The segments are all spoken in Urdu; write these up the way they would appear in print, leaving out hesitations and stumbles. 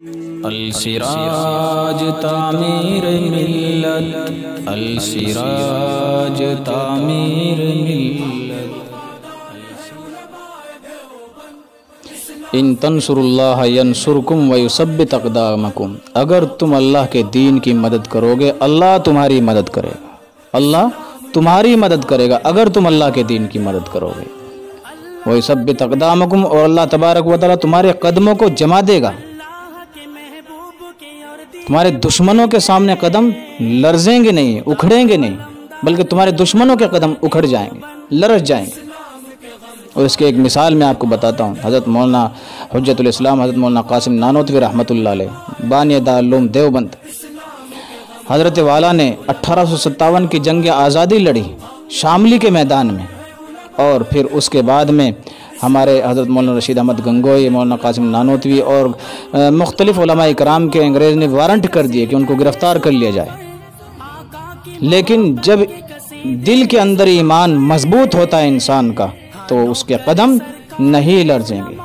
السراج تعمیر ملت، السراج تعمیر ملت۔ ان تنصروا اللہ ینصرکم ویثبت اقدامکم، اگر تم اللہ کے دین کی مدد کرو گے اللہ تمہاری مدد کرے گا، اللہ تمہاری مدد کرے گا اگر تم اللہ کے دین کی مدد کرو گے۔ ویثبت اقدامکم، اور اللہ تبارک و تعالیٰ تمہارے قدموں کو جما دے گا، تمہارے دشمنوں کے سامنے قدم لرزیں گے نہیں، اکھڑیں گے نہیں، بلکہ تمہارے دشمنوں کے قدم اکھڑ جائیں گے، لرز جائیں گے۔ اور اس کے ایک مثال میں آپ کو بتاتا ہوں، حضرت مولانا حجت الاسلام حضرت مولانا قاسم نانوتوی رحمۃ اللہ علیہ، بانی دارالعلوم دیوبند، حضرت والا نے 1857 کی جنگ آزادی لڑی شاملی کے میدان میں، اور پھر اس کے بعد میں ہمارے حضرت مولانا رشید احمد گنگوئی، مولانا قاسم نانوتوی اور مختلف علماء اکرام کے انگریز نے وارنٹ کر دیے کہ ان کو گرفتار کر لیا جائے، لیکن جب دل کے اندر ایمان مضبوط ہوتا ہے انسان کا تو اس کے قدم نہیں لرزیں گے۔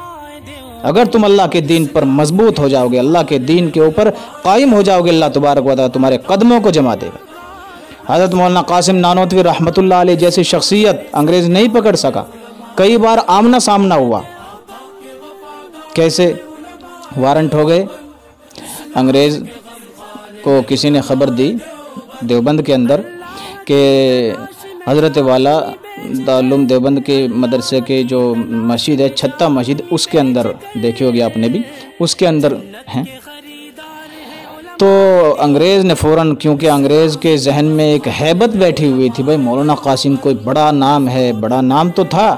اگر تم اللہ کے دین پر مضبوط ہو جاؤ گے، اللہ کے دین کے اوپر قائم ہو جاؤ گے، اللہ تبارک و تعالیٰ تمہارے قدموں کو جما دے گا۔ حضرت مولانا قاسم نانوتوی رحمۃ اللہ علیہ جیسی شخصیت انگریز نہیں پکڑ سکا، کئی بار آمنا سامنا ہوا۔ کیسے؟ وارنٹ ہو گئے، انگریز کو کسی نے خبر دی دیوبند کے اندر کہ حضرت والا دارالعلوم دیوبند کے مدرسے کے جو مسجد ہے چھتہ مسجد، اس کے اندر دیکھی ہوگی آپ نے بھی، اس کے اندر ہیں۔ تو انگریز نے فوراً، کیونکہ انگریز کے ذہن میں ایک ہیبت بیٹھی ہوئی تھی، بھائی مولانا قاسم کوئی بڑا نام ہے، بڑا نام تو تھا،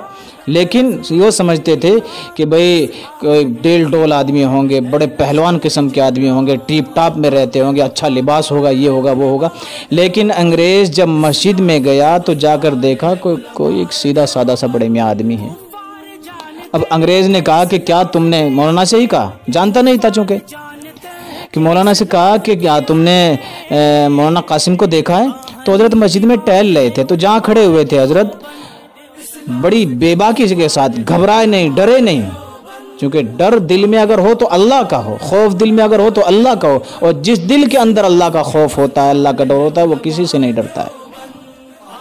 لیکن یہ سمجھتے تھے کہ بھئی کوئی ڈیل ڈول آدمی ہوں گے، بڑے پہلوان قسم کے آدمی ہوں گے، ٹیپ ٹاپ میں رہتے ہوں گے، اچھا لباس ہوگا، یہ ہوگا وہ ہوگا۔ لیکن انگریز جب مسجد میں گیا تو جا کر دیکھا کوئی ایک سیدھا سادہ سا بڑے میاں آدمی ہے۔ اب انگریز نے کہا کہ کیا تم نے مولانا سے ہی کہا، جانتا نہیں تھا چونکہ، کہ مولانا سے کہا کہ کیا تم نے مولانا قاسم کو دیکھا ہے؟ تو حضرت مسجد میں ٹہل رہے تھے، تو جہاں کھڑے ہوئے تھے حضرت بڑی بے باکی کے ساتھ، گھبرائے نہیں، ڈرے نہیں، کیونکہ ڈر دل میں اگر ہو تو اللہ کا ہو، خوف دل میں اگر ہو تو اللہ کا ہو، اور جس دل کے اندر اللہ کا خوف ہوتا ہے، اللہ کا ڈر ہوتا ہے، وہ کسی سے نہیں ڈرتا ہے۔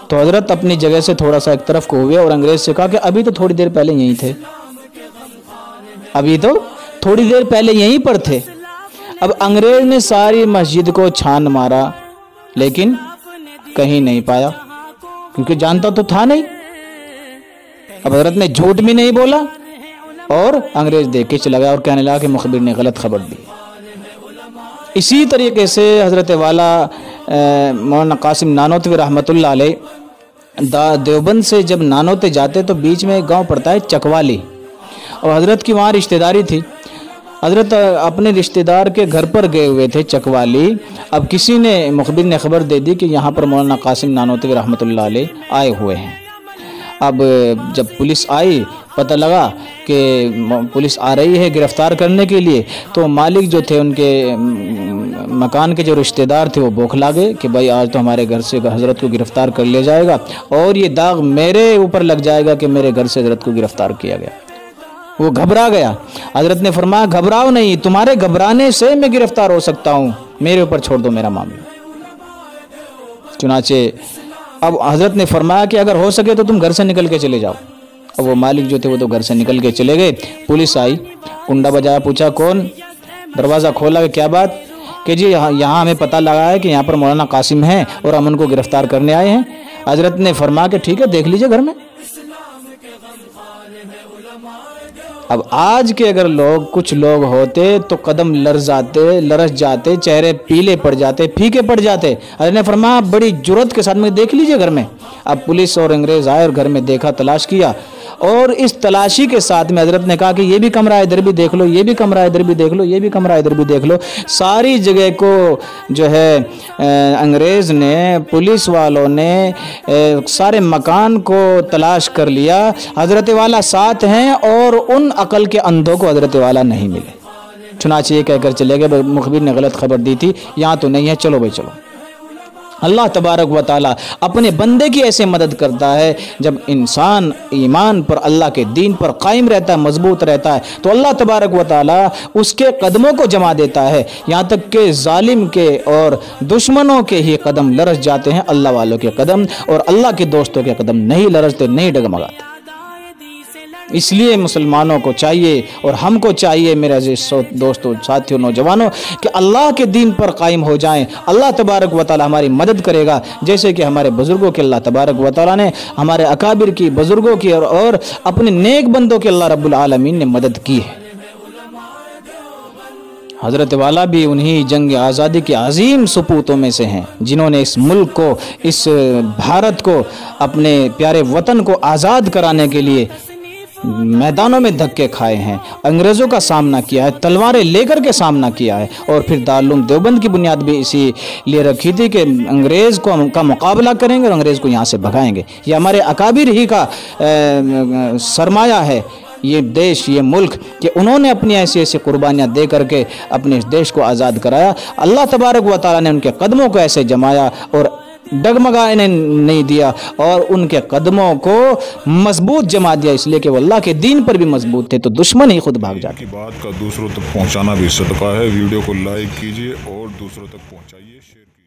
تو حضرت اپنی جگہ سے تھوڑا سا ایک طرف کو ہوئے اور انگریز سے کہا کہ ابھی تو تھوڑی دیر پہلے یہیں تھے، ابھی تو تھوڑی دیر پہلے یہیں پر تھے۔ اب انگریز نے ساری مسجد کو چھان مارا لیکن کہیں نہیں پایا، کیونکہ جانتا تو تھا نہیں۔ اب حضرت نے جھوٹ بھی نہیں بولا اور انگریز دیکھ کے چلا گیا اور کہنے لگا کہ مخبر نے غلط خبر دی۔ اسی طریقے سے حضرت والا مولانا قاسم نانوتوی رحمۃ اللہ علیہ دیوبند سے جب نانوتے جاتے تو بیچ میں ایک گاؤں پڑتا ہے چکوالی، اور حضرت کی وہاں رشتہ داری تھی۔ حضرت اپنے رشتہ دار کے گھر پر گئے ہوئے تھے چکوالی۔ اب کسی نے مخبر نے خبر دے دی کہ یہاں پر مولانا قاسم نانوتوی رحمۃ اللہ علیہ آئے ہوئے ہیں۔ اب جب پولیس آئی، پتہ لگا کہ پولیس آ رہی ہے گرفتار کرنے کے لیے، تو مالک جو تھے، ان کے مکان کے جو رشتہ دار تھے، وہ بوکھلا گئے کہ بھائی آج تو ہمارے گھر سے حضرت کو گرفتار کر لیا جائے گا اور یہ داغ میرے اوپر لگ جائے گا کہ میرے گھر سے حضرت کو گرفتار کیا گیا۔ وہ گھبرا گیا۔ حضرت نے فرمایا گھبراؤ نہیں، تمہارے گھبرانے سے میں گرفتار ہو سکتا ہوں، میرے اوپر چھوڑ دو میرا معاملہ۔ چنانچہ اب حضرت نے فرمایا کہ اگر ہو سکے تو تم گھر سے نکل کے چلے جاؤ۔ اب وہ مالک جو تھے وہ تو گھر سے نکل کے چلے گئے۔ پولیس آئی، کنڈا بجایا، پوچھا کون؟ دروازہ کھولا کہ کیا بات؟ کہ جی یہاں ہمیں پتہ لگا ہے کہ یہاں پر مولانا قاسم ہیں اور ہم ان کو گرفتار کرنے آئے ہیں۔ حضرت نے فرمایا کہ ٹھیک ہے، دیکھ لیجئے گھر میں۔ اب آج کے اگر کچھ لوگ ہوتے تو قدم لرز جاتے، چہرے پیلے پڑ جاتے، پھیکے پڑ جاتے۔ حضرت نے فرمایا بڑی جرات کے ساتھ میں دیکھ لیجئے گھر میں۔ اب پولیس اور انگریز آئے اور گھر میں دیکھا، تلاش کیا، اور اس تلاشی کے ساتھ میں حضرت نے کہا کہ یہ بھی کمرہ ادھر بھی دیکھ لو، یہ بھی کمرہ ادھر بھی دیکھ لو، یہ بھی کمرہ ادھر بھی دیکھ لو۔ ساری جگہ کو جو ہے انگریز نے، پولیس والوں نے سارے مکان کو تلاش کر لیا۔ حضرت والا ساتھ ہیں اور ان عقل کے اندھوں کو حضرت والا نہیں ملے۔ چنانچہ یہ کہہ کر چلے گئے مخبر نے غلط خبر دی تھی، یہاں تو نہیں ہے، چلو بھائی چلو۔ اللہ تبارک و تعالی اپنے بندے کی ایسے مدد کرتا ہے جب انسان ایمان پر اللہ کے دین پر قائم رہتا ہے، مضبوط رہتا ہے، تو اللہ تبارک و تعالی اس کے قدموں کو جما دیتا ہے، یہاں تک کہ ظالم کے اور دشمنوں کے ہی قدم لرز جاتے ہیں، اللہ والوں کے قدم اور اللہ کے دوستوں کے قدم نہیں لرزتے، نہیں ڈگمگاتے۔ اس لیے مسلمانوں کو چاہیے اور ہم کو چاہیے میرے عزیز دوستوں، ساتھیوں، نوجوانوں، کہ اللہ کے دین پر قائم ہو جائیں۔ اللہ تبارک و تعالی ہماری مدد کرے گا، جیسے کہ ہمارے بزرگوں کے اللہ تبارک و تعالی نے ہمارے اکابر کی، بزرگوں کی اور اپنے نیک بندوں کے اللہ رب العالمین نے مدد کی ہے۔ حضرت والا بھی انہی جنگ آزادی کے عظیم سپوتوں میں سے ہیں جنہوں نے اس ملک کو، اس بھارت کو، اپنے پیارے وطن کو آزاد کرانے کے لیے میدانوں میں دھکے کھائے ہیں، انگریزوں کا سامنا کیا ہے، تلواریں لے کر کے سامنا کیا ہے، اور پھر دارالعلوم دیوبند کی بنیاد بھی اسی لیے رکھی تھی کہ انگریز کا مقابلہ کریں گے اور انگریز کو یہاں سے بھگائیں گے۔ یہ ہمارے اکابر ہی کا سرمایہ ہے یہ دیش، یہ ملک، کہ انہوں نے اپنی ایسی ایسی قربانیاں دے کر کے اپنے دیش کو آزاد کرایا۔ اللہ تبارک و تعالیٰ نے ان کے قدموں کو ایسے جمایا اور ڈگمگانے نہیں دیا، اور ان کے قدموں کو مضبوط جما دیا، اس لیے کہ وہ اللہ کے دین پر بھی مضبوط تھے، تو دشمن ہی خود بھاگ جاتے۔ بات کا دوسروں تک پہنچانا بھی صدقہ ہے۔ ویڈیو کو لائک کیجیے اور دوسروں تک پہنچائیے، شیئر کیجیے۔